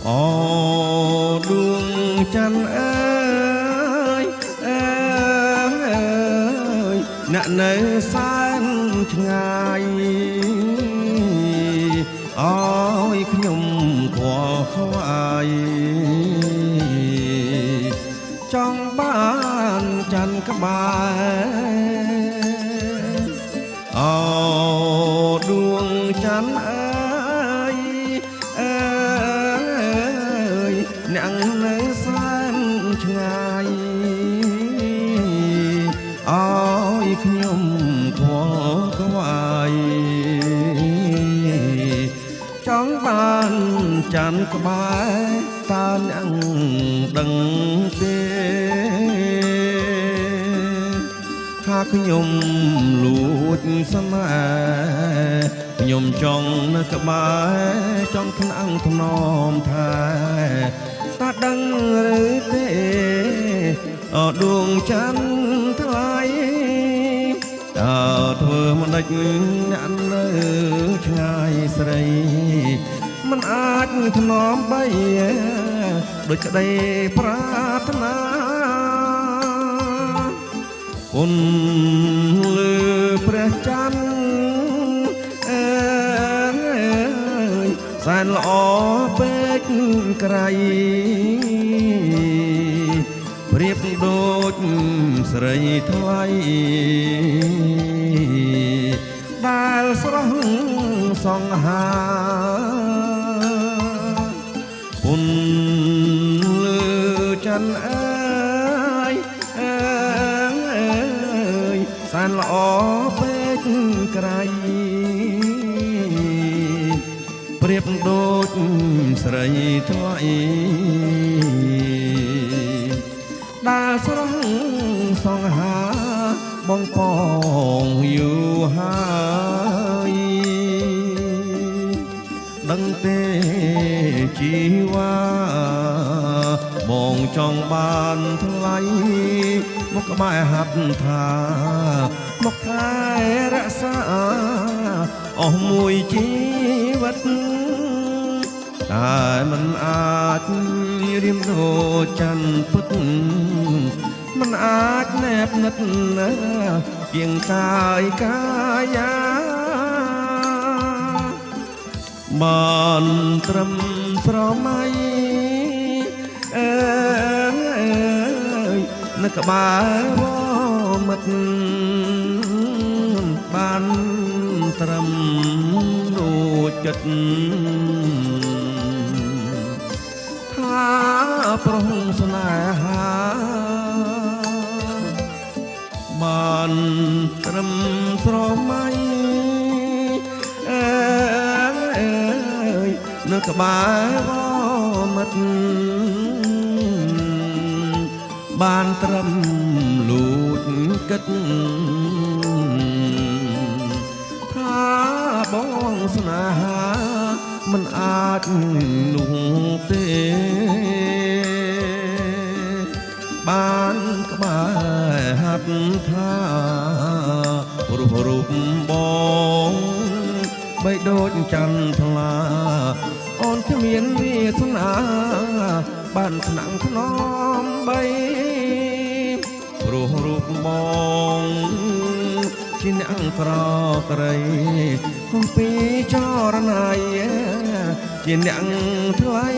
អូដួងច័ន្ទអើយអើយអ្នកនៅសែនឆ្ងាយអើយខ្ញុំខកខ្វាយចង់បានច័ន្ទក្បែរអូដួងច័ន្ទអើយអើយអ្នកនៅសែនឆ្ងាយអើយខ្ញុំខកខ្វាយចង់បានច័ន្ទក្បែរតើអ្នកដឹងទេថាខ្ញុំលួចស្នេហ៍ខ្ញុំចង់នៅក្បែរចង់ថ្នាំងថ្នមថាតើដឹងឬទេអដួងច័ន្ទថ្លៃតើធ្វើមិនដេចអ្នកនៅឆ្ងាយស្រីមិនអាចថ្នមបីដូចក្តីប្រាថ្នាគុណលើព្រះច័ន្ទអើយសែនល្អពេកក្រៃប្រៀបដូចស្រីថ្លៃដែលស្រស់សង្ហាគុណលើច័ន្ទអើយអើយសែនល្អពេកក្រៃប្រៀបដូចស្រីថ្លៃដែលស្រស់សង្ហាបងកងយូរហើយដឹងទេជីវ៉ាបងចង់បានថ្លៃមកក្បែរហាត់ថាមកថែរក្សាអស់មួយជីវិតតែមិនអាចរៀមដូចច័ន្ទពុតមិនអាចណែបណិតជាងកាយកាយាបានត្រឹមស្រមៃអើយនៅក្បែរវមិត្តបានត្រឹមដូចចិត្តថាប្រុសស្នេហាបានត្រឹមស្រមៃអើយនៅក្បែរវមិត្តបានត្រឹមលួចគិតថាបងស្នេហាមិនអាចនោះទេបានក្បែរហាត់ថារូបបងបីដូចច័ន្ទថ្លាអូនគ្មានវាសនាបានថ្នាំងថ្នមបីព្រោះរូបបងជាអ្នកក្រក្រៃគំពីចរណៃជាអ្នកថ្លៃ